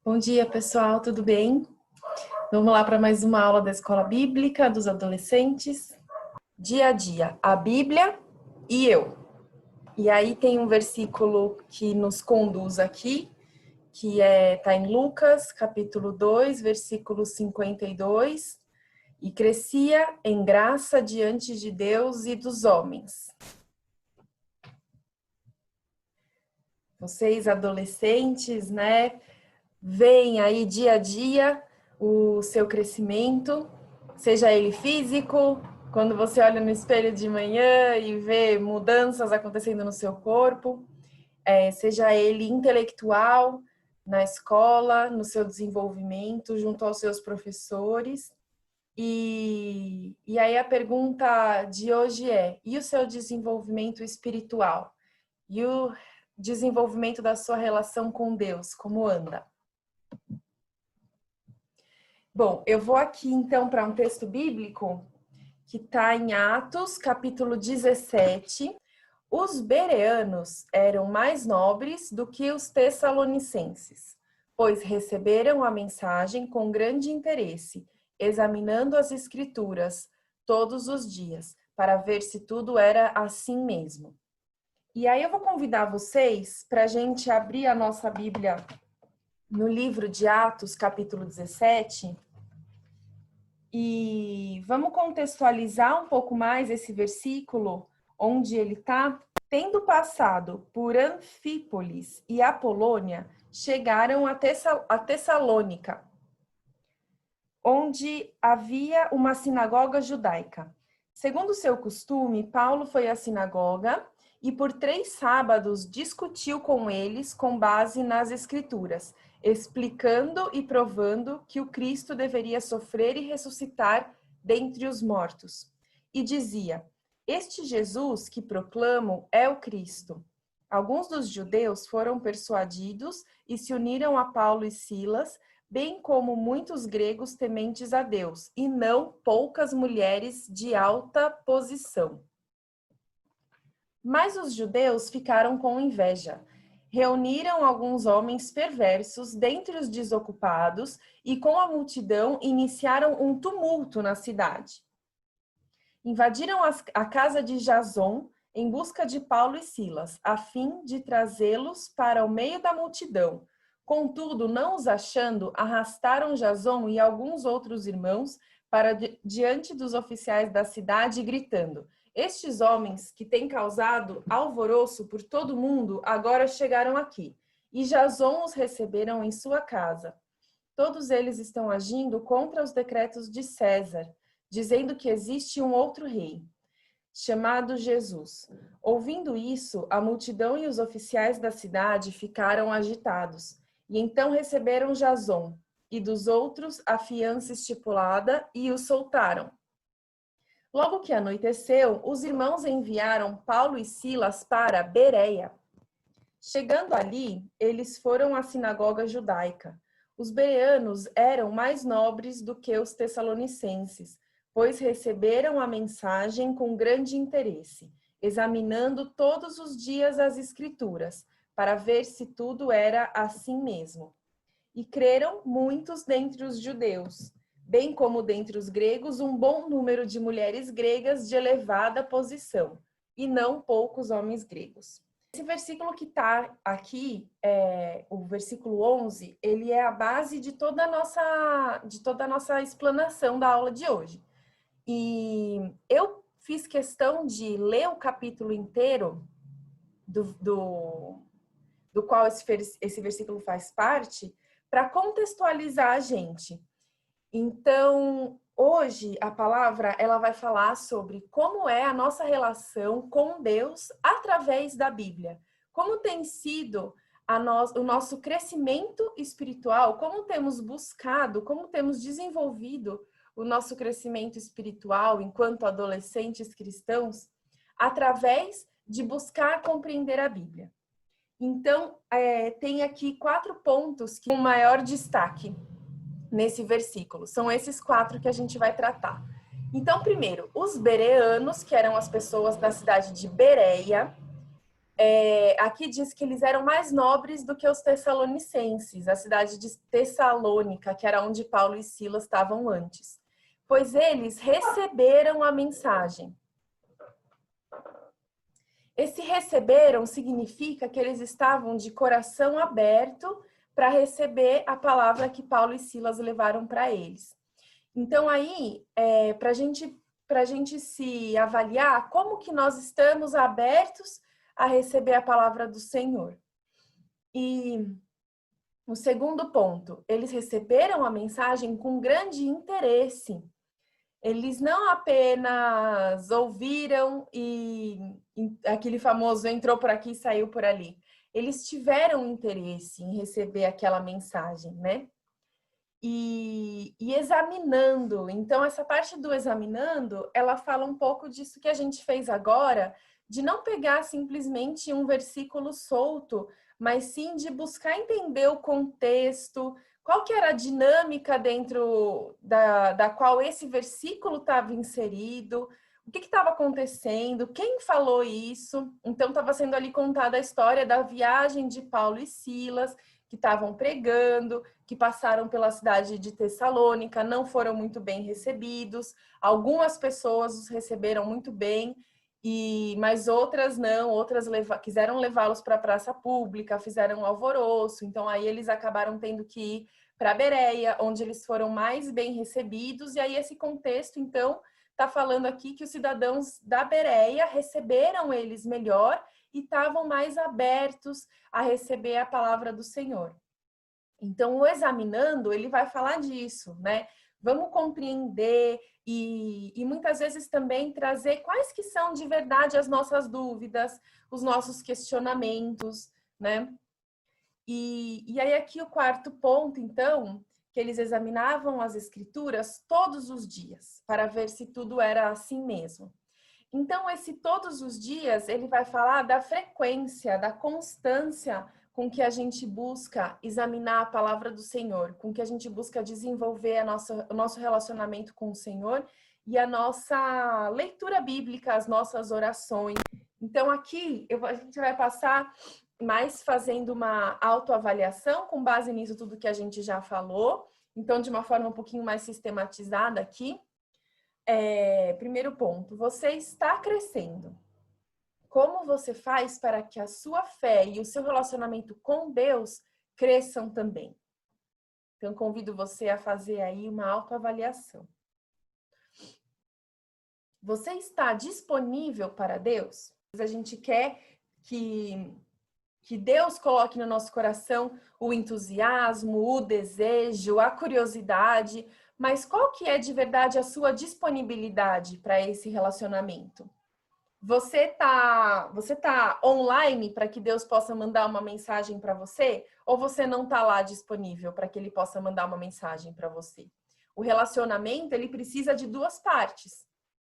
Bom dia, pessoal, tudo bem? Vamos lá para mais uma aula da Escola Bíblica dos Adolescentes. Dia a dia, a Bíblia e eu. E aí tem um versículo que nos conduz aqui, que está em Lucas, capítulo 2, versículo 52. E crescia em graça diante de Deus e dos homens. Vocês, adolescentes, né? Veem aí dia a dia o seu crescimento, seja ele físico, quando você olha no espelho de manhã e vê mudanças acontecendo no seu corpo, seja ele intelectual, na escola, no seu desenvolvimento, junto aos seus professores. E aí a pergunta de hoje é: e o seu desenvolvimento espiritual? E o desenvolvimento da sua relação com Deus, como anda? Bom, eu vou aqui então para um texto bíblico que está em Atos, capítulo 17. Os bereanos eram mais nobres do que os tessalonicenses, pois receberam a mensagem com grande interesse, examinando as escrituras todos os dias, para ver se tudo era assim mesmo. E aí eu vou convidar vocês para a gente abrir a nossa Bíblia no livro de Atos, capítulo 17, e vamos contextualizar um pouco mais esse versículo, onde ele está. Tendo passado por Anfípolis e Apolônia, chegaram a Tessalônica, onde havia uma sinagoga judaica. Segundo seu costume, Paulo foi à sinagoga e por 3 sábados discutiu com eles com base nas Escrituras, explicando e provando que o Cristo deveria sofrer e ressuscitar dentre os mortos. E dizia: este Jesus que proclamo é o Cristo. Alguns dos judeus foram persuadidos e se uniram a Paulo e Silas, bem como muitos gregos tementes a Deus, e não poucas mulheres de alta posição. Mas os judeus ficaram com inveja. Reuniram alguns homens perversos dentre os desocupados e com a multidão iniciaram um tumulto na cidade. Invadiram a casa de Jason em busca de Paulo e Silas, a fim de trazê-los para o meio da multidão. Contudo, não os achando, arrastaram Jason e alguns outros irmãos para diante dos oficiais da cidade, gritando: estes homens que têm causado alvoroço por todo o mundo, agora chegaram aqui. E Jason os receberam em sua casa. Todos eles estão agindo contra os decretos de César, dizendo que existe um outro rei, chamado Jesus. Ouvindo isso, a multidão e os oficiais da cidade ficaram agitados, e então receberam Jason e dos outros a fiança estipulada e os soltaram. Logo que anoiteceu, os irmãos enviaram Paulo e Silas para Bereia. Chegando ali, eles foram à sinagoga judaica. Os bereanos eram mais nobres do que os tessalonicenses, pois receberam a mensagem com grande interesse, examinando todos os dias as escrituras, para ver se tudo era assim mesmo. E creram muitos dentre os judeus, bem como dentre os gregos, um bom número de mulheres gregas de elevada posição, e não poucos homens gregos. Esse versículo que está aqui, o versículo 11, ele é a base de toda a nossa explanação da aula de hoje. E eu fiz questão de ler o capítulo inteiro do qual esse versículo faz parte, para contextualizar a gente. Então, hoje a palavra ela vai falar sobre como é a nossa relação com Deus através da Bíblia. Como tem sido o nosso crescimento espiritual, como temos buscado, como temos desenvolvido o nosso crescimento espiritual enquanto adolescentes cristãos, através de buscar compreender a Bíblia. Então, tem aqui 4 pontos que com maior destaque nesse versículo. São esses 4 que a gente vai tratar. Então, primeiro, os bereanos, que eram as pessoas da cidade de Bereia, aqui diz que eles eram mais nobres do que os tessalonicenses, a cidade de Tessalônica, que era onde Paulo e Silas estavam antes. Pois eles receberam a mensagem. Esse receberam significa que eles estavam de coração aberto para receber a palavra que Paulo e Silas levaram para eles. Então, aí, para a gente se avaliar como que nós estamos abertos a receber a palavra do Senhor. E o segundo ponto, eles receberam a mensagem com grande interesse. Eles não apenas ouviram e aquele famoso entrou por aqui e saiu por ali. Eles tiveram interesse em receber aquela mensagem, né? E examinando. Então, essa parte do examinando, ela fala um pouco disso que a gente fez agora, de não pegar simplesmente um versículo solto, mas sim de buscar entender o contexto, qual que era a dinâmica dentro da qual esse versículo estava inserido, o que estava acontecendo, quem falou isso. Então, estava sendo ali contada a história da viagem de Paulo e Silas, que estavam pregando, que passaram pela cidade de Tessalônica, não foram muito bem recebidos. Algumas pessoas os receberam muito bem, mas outras não, outras quiseram levá-los para a praça pública, fizeram um alvoroço. Então, aí eles acabaram tendo que ir para Bereia, onde eles foram mais bem recebidos. E aí esse contexto, então, está falando aqui que os cidadãos da Bereia receberam eles melhor e estavam mais abertos a receber a palavra do Senhor. Então, o examinando, ele vai falar disso, né? Vamos compreender e muitas vezes também trazer quais que são de verdade as nossas dúvidas, os nossos questionamentos, né? E aí aqui o quarto ponto, então, que eles examinavam as escrituras todos os dias, para ver se tudo era assim mesmo. Então, esse todos os dias, ele vai falar da frequência, da constância com que a gente busca examinar a palavra do Senhor, com que a gente busca desenvolver o nosso relacionamento com o Senhor e a nossa leitura bíblica, as nossas orações. Então, aqui a gente vai passar mais fazendo uma autoavaliação com base nisso tudo que a gente já falou. Então, de uma forma um pouquinho mais sistematizada aqui. Primeiro ponto, você está crescendo. Como você faz para que a sua fé e o seu relacionamento com Deus cresçam também? Então, convido você a fazer aí uma autoavaliação. Você está disponível para Deus? A gente quer que Deus coloque no nosso coração o entusiasmo, o desejo, a curiosidade, mas qual que é de verdade a sua disponibilidade para esse relacionamento? Você tá online para que Deus possa mandar uma mensagem para você? Ou você não está lá disponível para que Ele possa mandar uma mensagem para você? O relacionamento, ele precisa de duas partes,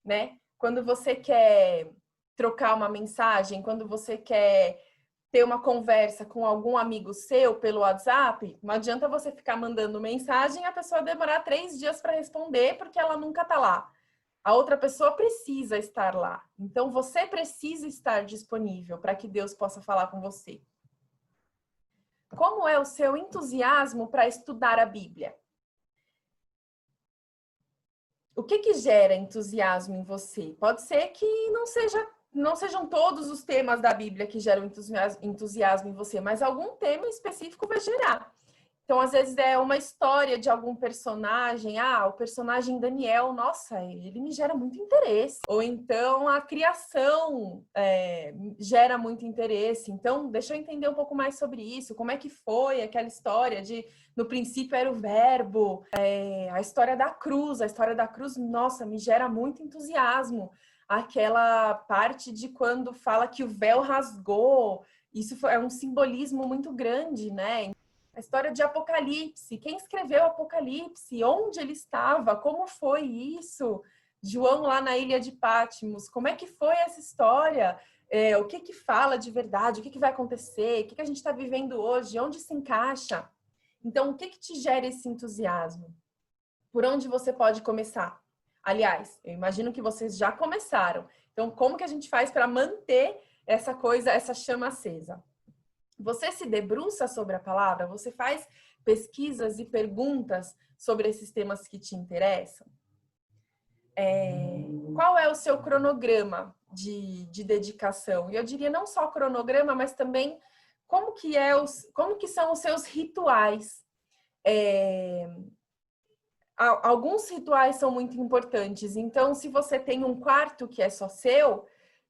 né? Quando você quer trocar uma mensagem, quando você quer ter uma conversa com algum amigo seu pelo WhatsApp, não adianta você ficar mandando mensagem e a pessoa demorar 3 dias para responder porque ela nunca está lá. A outra pessoa precisa estar lá. Então, você precisa estar disponível para que Deus possa falar com você. Como é o seu entusiasmo para estudar a Bíblia? O que gera entusiasmo em você? Pode ser que não sejam todos os temas da Bíblia que geram entusiasmo em você, mas algum tema específico vai gerar. Então, às vezes, é uma história de algum personagem. O personagem Daniel, nossa, ele me gera muito interesse. Ou então, a criação gera muito interesse. Então, deixa eu entender um pouco mais sobre isso. Como é que foi aquela história de, no princípio, era o verbo. A história da cruz, nossa, me gera muito entusiasmo. Aquela parte de quando fala que o véu rasgou. Isso é um simbolismo muito grande, né? A história de Apocalipse, quem escreveu Apocalipse, onde ele estava, como foi isso? João lá na ilha de Patmos, como é que foi essa história? O que fala de verdade? O que vai acontecer? O que a gente está vivendo hoje? Onde se encaixa? Então, o que te gera esse entusiasmo? Por onde você pode começar? Aliás, eu imagino que vocês já começaram. Então, como que a gente faz para manter essa coisa, essa chama acesa. Você se debruça sobre a palavra? Você faz pesquisas e perguntas sobre esses temas que te interessam? Qual é o seu cronograma de dedicação? E eu diria não só cronograma, mas também como que são os seus rituais. Alguns rituais são muito importantes. Então, se você tem um quarto que é só seu,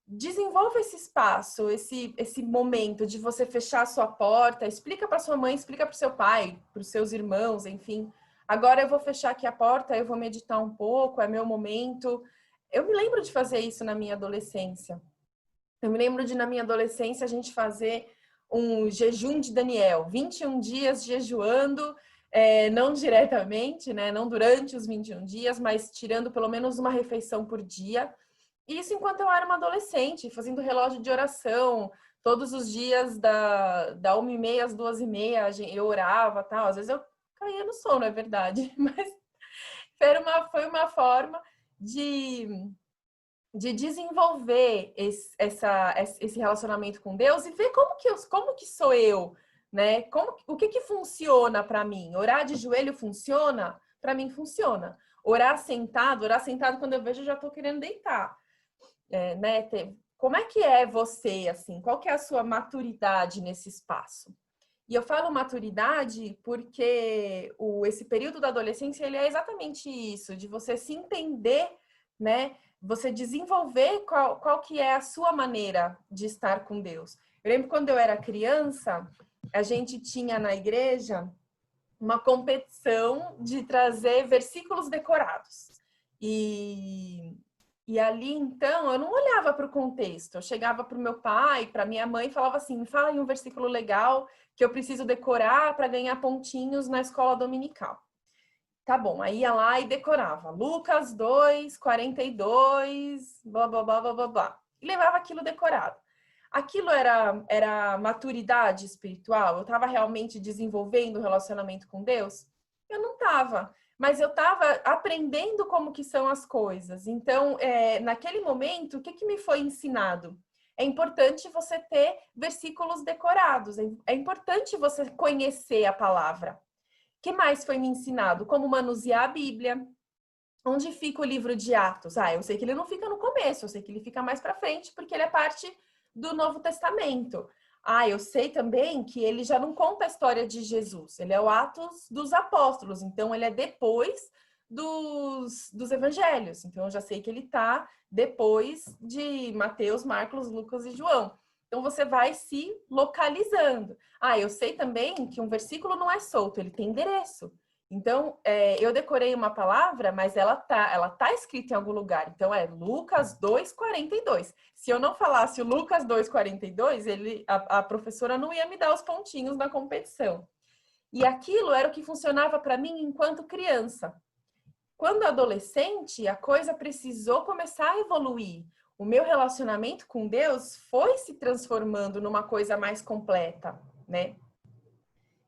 desenvolva esse espaço, esse momento de você fechar a sua porta, explica para sua mãe, explica para o seu pai, para os seus irmãos, enfim. Agora eu vou fechar aqui a porta, eu vou meditar um pouco, é meu momento. Eu me lembro de fazer isso na minha adolescência. Eu me lembro de, na minha adolescência, a gente fazer um jejum de Daniel, 21 dias jejuando, não diretamente, né? Não durante os 21 dias, mas tirando pelo menos uma refeição por dia. Isso enquanto eu era uma adolescente, fazendo relógio de oração, todos os dias da 1h30 às 2h30, eu orava, tal. Às vezes eu caía no sono, é verdade, mas foi uma forma de desenvolver esse relacionamento com Deus e ver como que sou eu, né? O que funciona para mim? Orar de joelho funciona? Para mim funciona. Orar sentado quando eu vejo eu já estou querendo deitar. Né? Como é que é você, assim? Qual que é a sua maturidade nesse espaço? E eu falo maturidade porque esse período da adolescência, ele é exatamente isso, de você se entender, né? Você desenvolver qual que é a sua maneira de estar com Deus. Eu lembro quando eu era criança, a gente tinha na igreja uma competição de trazer versículos decorados. E ali, então, eu não olhava para o contexto. Eu chegava para o meu pai, para minha mãe e falava assim, me fala aí um versículo legal que eu preciso decorar para ganhar pontinhos na escola dominical. Tá bom, aí ia lá e decorava. Lucas 2, 42, blá, blá, blá, blá, blá, blá. E levava aquilo decorado. Aquilo era maturidade espiritual? Eu estava realmente desenvolvendo o relacionamento com Deus? Eu não estava. Mas eu estava aprendendo como que são as coisas. Então, naquele momento, o que me foi ensinado? É importante você ter versículos decorados. É importante você conhecer a palavra. O que mais foi me ensinado? Como manusear a Bíblia. Onde fica o livro de Atos? Eu sei que ele não fica no começo, eu sei que ele fica mais para frente, porque ele é parte do Novo Testamento. Eu sei também que ele já não conta a história de Jesus, ele é o Atos dos Apóstolos, então ele é depois dos Evangelhos. Então eu já sei que ele está depois de Mateus, Marcos, Lucas e João. Então você vai se localizando. Eu sei também que um versículo não é solto, ele tem endereço. Então, eu decorei uma palavra, mas ela tá escrita em algum lugar. Então, é Lucas 2,42. Se eu não falasse o Lucas 2,42, a professora não ia me dar os pontinhos na competição. E aquilo era o que funcionava para mim enquanto criança. Quando adolescente, a coisa precisou começar a evoluir. O meu relacionamento com Deus foi se transformando numa coisa mais completa, né?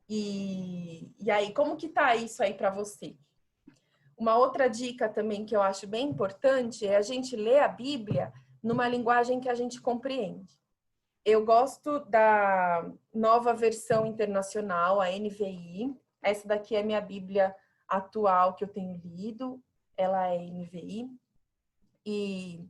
E aí, como que tá isso aí para você? Uma outra dica também que eu acho bem importante é a gente ler a Bíblia numa linguagem que a gente compreende. Eu gosto da Nova Versão Internacional, a NVI. Essa daqui é a minha Bíblia atual que eu tenho lido. Ela é NVI. E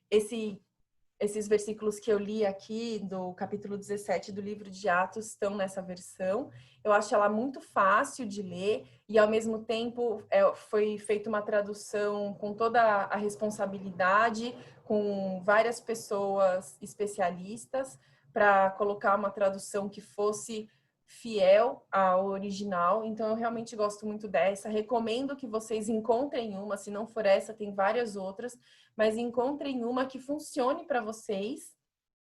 esses versículos que eu li aqui do capítulo 17 do livro de Atos estão nessa versão. Eu acho ela muito fácil de ler e, ao mesmo tempo, foi feita uma tradução com toda a responsabilidade, com várias pessoas especialistas, para colocar uma tradução que fosse fiel ao original. Então, eu realmente gosto muito dessa. Recomendo que vocês encontrem uma, se não for essa, tem várias outras, mas encontrem uma que funcione para vocês,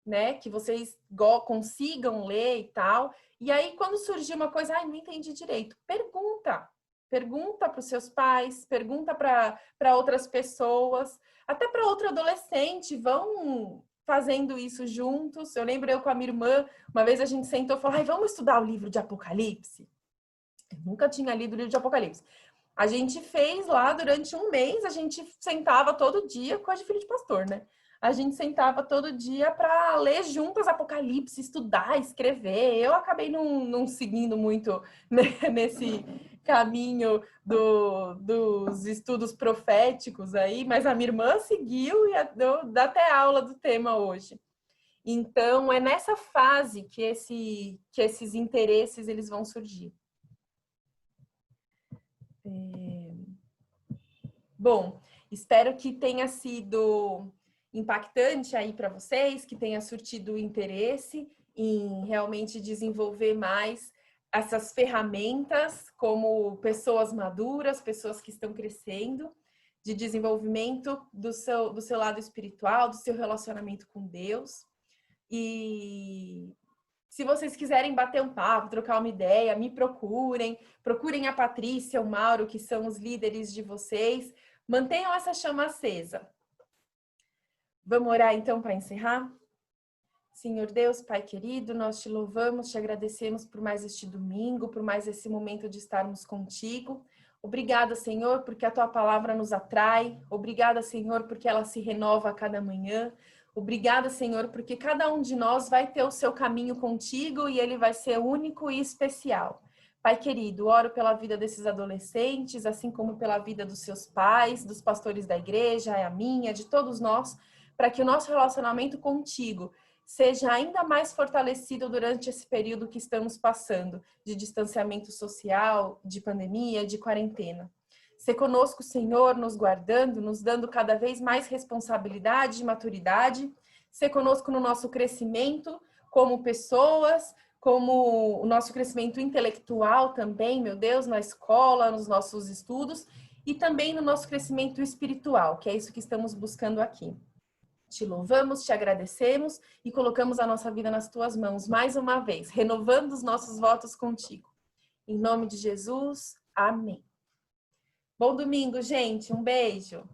né? Que vocês consigam ler e tal. E aí, quando surgir uma coisa, não entendi direito, pergunta. Pergunta para os seus pais, pergunta para outras pessoas, até para outro adolescente, vão fazendo isso juntos. Eu lembro eu com a minha irmã, uma vez a gente sentou e falou, vamos estudar o livro de Apocalipse? Eu nunca tinha lido o livro de Apocalipse. A gente fez lá durante um mês, a gente sentava todo dia, coisa de filho de pastor, né? a gente sentava todo dia para ler juntas Apocalipse, estudar, escrever. Eu acabei não seguindo muito nesse caminho dos estudos proféticos aí, mas a minha irmã seguiu e dá até aula do tema hoje. Então, é nessa fase que esses interesses eles vão surgir. Bom, espero que tenha sido impactante aí para vocês, que tenha surtido interesse em realmente desenvolver mais essas ferramentas como pessoas maduras, pessoas que estão crescendo, de desenvolvimento do seu lado espiritual, do seu relacionamento com Deus. E se vocês quiserem bater um papo, trocar uma ideia, me procurem a Patrícia, o Mauro, que são os líderes de vocês. Mantenham essa chama acesa. Vamos orar então para encerrar? Senhor Deus, Pai querido, nós te louvamos, te agradecemos por mais este domingo, por mais esse momento de estarmos contigo. Obrigada, Senhor, porque a tua palavra nos atrai. Obrigada, Senhor, porque ela se renova a cada manhã. Obrigada, Senhor, porque cada um de nós vai ter o seu caminho contigo e ele vai ser único e especial. Pai querido, oro pela vida desses adolescentes, assim como pela vida dos seus pais, dos pastores da igreja, a minha, de todos nós, para que o nosso relacionamento contigo seja ainda mais fortalecido durante esse período que estamos passando, de distanciamento social, de pandemia, de quarentena. Ser conosco, Senhor, nos guardando, nos dando cada vez mais responsabilidade e maturidade. Ser conosco no nosso crescimento como pessoas, como o nosso crescimento intelectual também, meu Deus, na escola, nos nossos estudos, e também no nosso crescimento espiritual, que é isso que estamos buscando aqui. Te louvamos, te agradecemos e colocamos a nossa vida nas tuas mãos mais uma vez, renovando os nossos votos contigo. Em nome de Jesus, amém. Bom domingo, gente. Um beijo.